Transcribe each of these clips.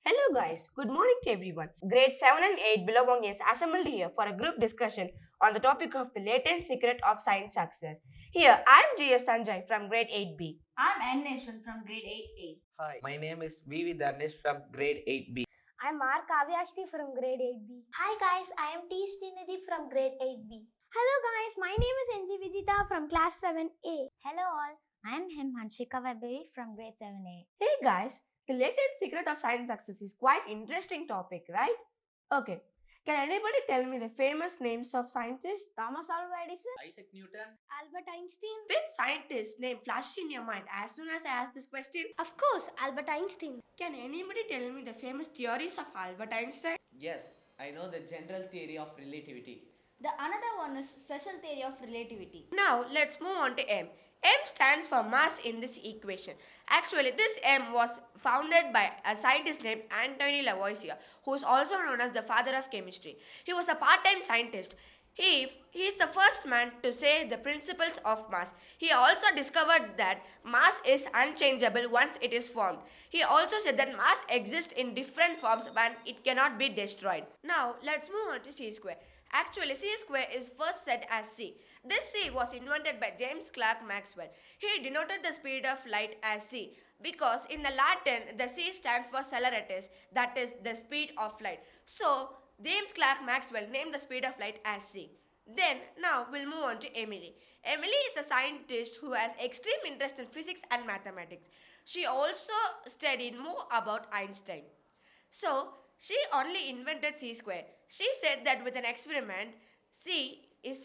Hello guys, good morning to everyone. Grade 7 and 8 Billabongians assembled here for a group discussion on the topic of the latent secret of science success. Here, I am GS Sanjay from grade 8B. I'm N Nation from grade 8A. Hi, my name is VV Dharnesh from grade 8B. I'm R. Kavyashti from grade 8B. Hi guys, I am T. Srinidhi from grade 8B. Hello guys, my name is NG Vijita from class 7A. Hello all, I am Hem Hanshika Vaibhavi from grade 7A. Hey guys, the latent secret of science success is quite interesting topic, right? Okay, can anybody tell me the famous names of scientists? Thomas Alva Edison, Isaac Newton. Albert Einstein. Which scientist name flashes in your mind as soon as I ask this question? Of course, Albert Einstein. Can anybody tell me the famous theories of Albert Einstein? Yes, I know the general theory of relativity. The another one is special theory of relativity. Now let's move on to M. M stands for mass in this equation. Actually, this M was founded by a scientist named Anthony Lavoisier, who is also known as the father of chemistry. He was a part-time scientist. He is the first man to say the principles of mass. He also discovered that mass is unchangeable once it is formed. He also said that mass exists in different forms when it cannot be destroyed. Now let's move on to C square. Actually, C square is first set as c. This c was invented by James Clerk Maxwell. He denoted the speed of light as c because in the Latin the c stands for celeritas, that is the speed of light. So James Clerk Maxwell named the speed of light as c. Then now we'll move on to Emily. Emily is a scientist who has extreme interest in physics and mathematics. She also studied more about Einstein. So she only invented c square. She said that with an experiment,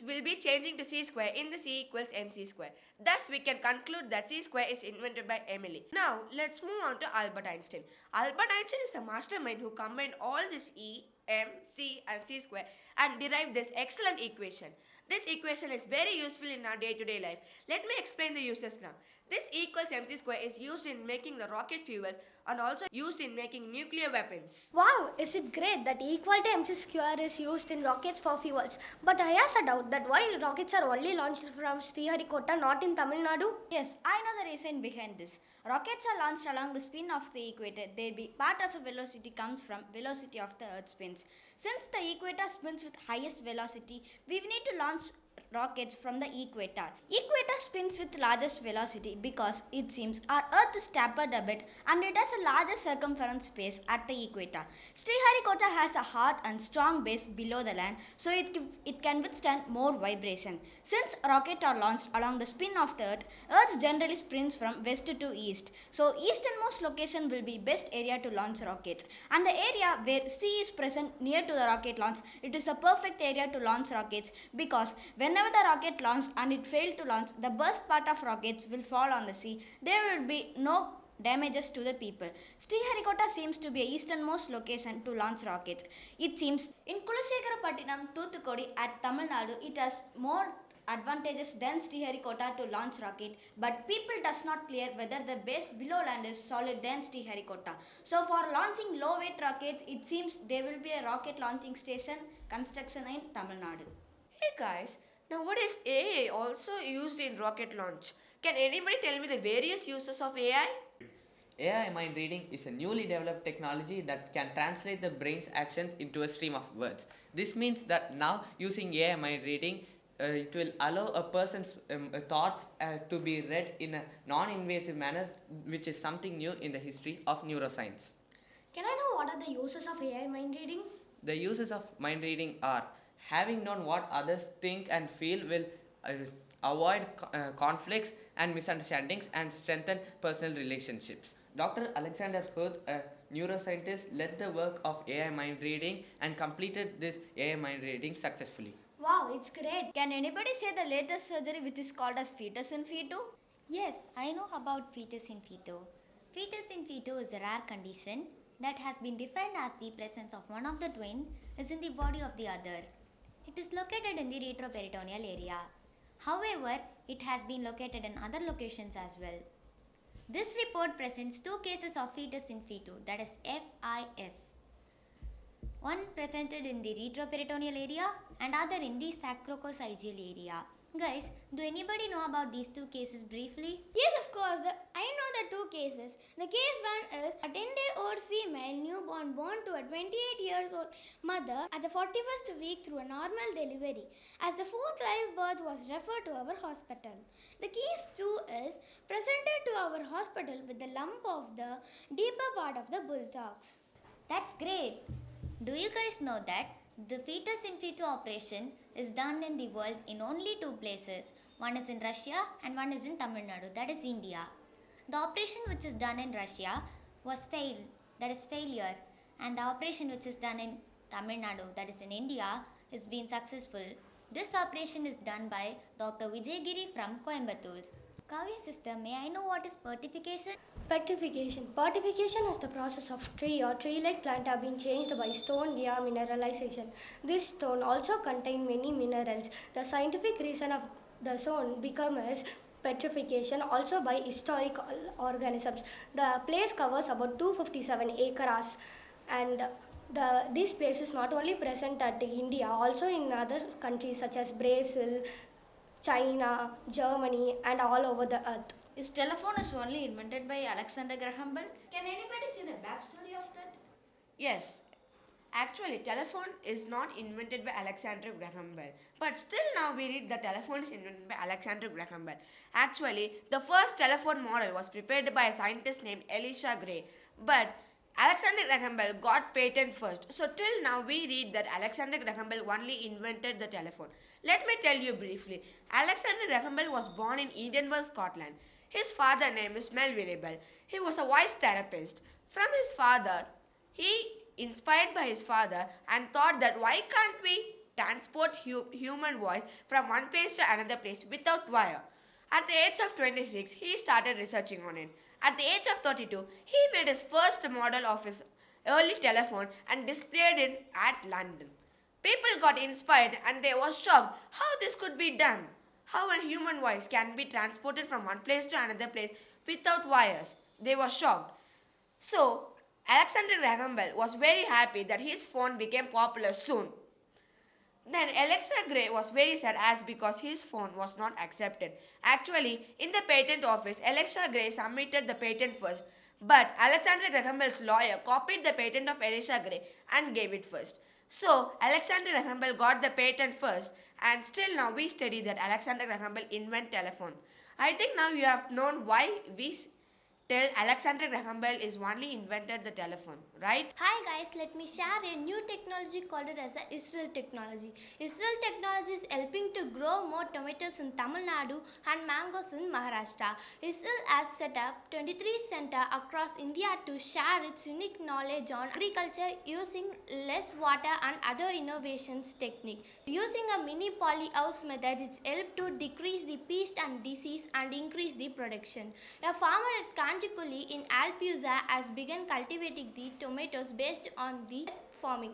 will be changing to c square in the c equals mc square. Thus, we can conclude that c square is invented by Emily. Now, let's move on to Albert Einstein. Albert Einstein is the mastermind who combined all this e, m, c and c square and derived this excellent equation. This equation is very useful in our day-to-day life. Let me explain the uses now. This equals mc square is used in making the rocket fuels and also used in making nuclear weapons. Wow, is it great that E equal to mc square is used in rockets for fuels. But I ask a doubt that why rockets are only launched from Sriharikota, not in Tamil Nadu? Yes, I know the reason behind this. Rockets are launched along the spin of the equator. They be part of a velocity comes from velocity of the earth spins. Since the equator spins with highest velocity, we need to launch rockets from the equator. Equator spins with largest velocity because it seems our earth is tapered a bit and it has a larger circumference space at the equator. Sriharikota has a hard and strong base below the land, so it can withstand more vibration. Since rockets are launched along the spin of the earth generally spins from west to east. So easternmost location will be best area to launch rockets, and the area where sea is present near to the rocket launch, it is a perfect area to launch rockets because whenever the rocket launched and it failed to launch, the burst part of rockets will fall on the sea. There will be no damages to the people. Sriharikota seems to be a easternmost location to launch rockets. It seems in Kulasekarapattinam, Thoothukudi at Tamil Nadu, it has more advantages than Sriharikota to launch rocket, but people does not clear whether the base below land is solid than Sriharikota. So for launching low weight rockets, it seems there will be a rocket launching station construction in Tamil Nadu. Hey guys, now what is AI also used in rocket launch? Can anybody tell me the various uses of AI? AI mind reading is a newly developed technology that can translate the brain's actions into a stream of words. This means that now using AI mind reading, it will allow a person's thoughts to be read in a non-invasive manner, which is something new in the history of neuroscience. Can I know what are the uses of AI mind reading? The uses of mind reading are having known what others think and feel will avoid conflicts and misunderstandings and strengthen personal relationships. Dr. Alexander Huth, a neuroscientist, led the work of AI mind reading and completed this AI mind reading successfully. Wow, it's great. Can anybody say the latest surgery which is called as fetus in fetu? Yes, I know about fetus in fetu. Fetus in fetu is a rare condition that has been defined as the presence of one of the twin is in the body of the other. It is located in the retroperitoneal area. However, it has been located in other locations as well. This report presents two cases of fetus in fetu, that is FIF. One presented in the retroperitoneal area and other in the sacrococcygeal area. Guys, do anybody know about these two cases briefly? Yes, of course. I know the two cases. The case one is a 10-day-old female newborn born to a 28-year-old mother at the 41st week through a normal delivery, as the fourth live birth was referred to our hospital. The case two is presented to our hospital with the lump of the deeper part of the bulldogs. That's great. Do you guys know that the fetus in fetu operation is done in the world in only two places? One is in Russia and one is in Tamil Nadu, that is India. The operation which is done in Russia was failure, and the operation which is done in Tamil Nadu, that is in India, is been successful. This operation is done by Dr. Vijay from Coimbatore. Kavya sister, may I know what is certification? Petrification. Petrification is the process of tree or tree-like plant have been changed by stone via mineralization. This stone also contains many minerals. The scientific reason of the stone becomes petrification also by historic organisms. The place covers about 257 acres, and this place is not only present at India, also in other countries such as Brazil, China, Germany, and all over the earth. His telephone is only invented by Alexander Graham Bell. Can anybody see the backstory of that? Yes. Actually, telephone is not invented by Alexander Graham Bell. But still now we read the telephone is invented by Alexander Graham Bell. Actually, the first telephone model was prepared by a scientist named Elisha Gray. But Alexander Graham Bell got patent first. So till now we read that Alexander Graham Bell only invented the telephone. Let me tell you briefly. Alexander Graham Bell was born in Edinburgh, Scotland. His father name is Melville Bell. He was a voice therapist. From his father, he inspired by his father and thought that why can't we transport human voice from one place to another place without wire. At the age of 26, he started researching on it. At the age of 32, he made his first model of his early telephone and displayed it at London. People got inspired and they were shocked how this could be done. How a human voice can be transported from one place to another place without wires. They were shocked. So, Alexander Graham Bell was very happy that his phone became popular soon. Then Alexa Gray was very sad as because his phone was not accepted. Actually, in the patent office, Alexa Gray submitted the patent first. But Alexander Graham Bell's lawyer copied the patent of Alexa Gray and gave it first. So, Alexander Graham Bell got the patent first, and still now we study that Alexander Graham Bell invented telephone. I think now you have known why we tell Alexander Graham Bell is only invented the telephone, right? Hi guys, let me share a new technology called it as a Israel technology. Israel technology is helping to grow more tomatoes in Tamil Nadu and mangoes in Maharashtra. Israel has set up 23 centers across India to share its unique knowledge on agriculture using less water and other innovations technique. Using a mini polyhouse method, it's helped to decrease the pest and disease and increase the production. A farmer at Kanjikuli in Alpuza has begun cultivating the tomatoes based on the farming.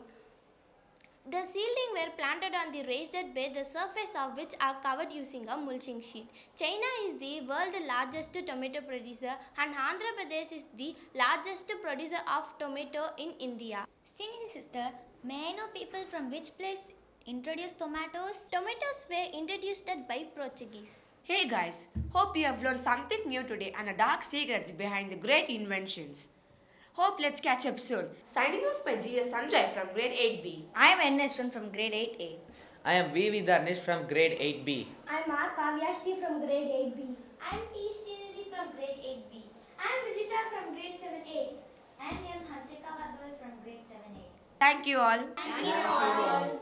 The seedlings were planted on the raised bed, the surface of which are covered using a mulching sheet. China is the world's largest tomato producer and Andhra Pradesh is the largest producer of tomato in India. Srinidhi sister, may I know people from which place introduced tomatoes? Tomatoes were introduced by Portuguese. Hey guys, hope you have learned something new today and the dark secrets behind the great inventions. Hope let's catch up soon. Signing off by GS Sanjay from grade 8B. I am NS1 from grade 8A. I am VV Dharnesh from grade 8B. I'm R. Kavyashti from grade 8B. I'm T. Srinidhi from grade 8B. I'm Vijita from grade 7A. I am Hanshika Vaibhav from grade 7A. Thank you all. Thank you all.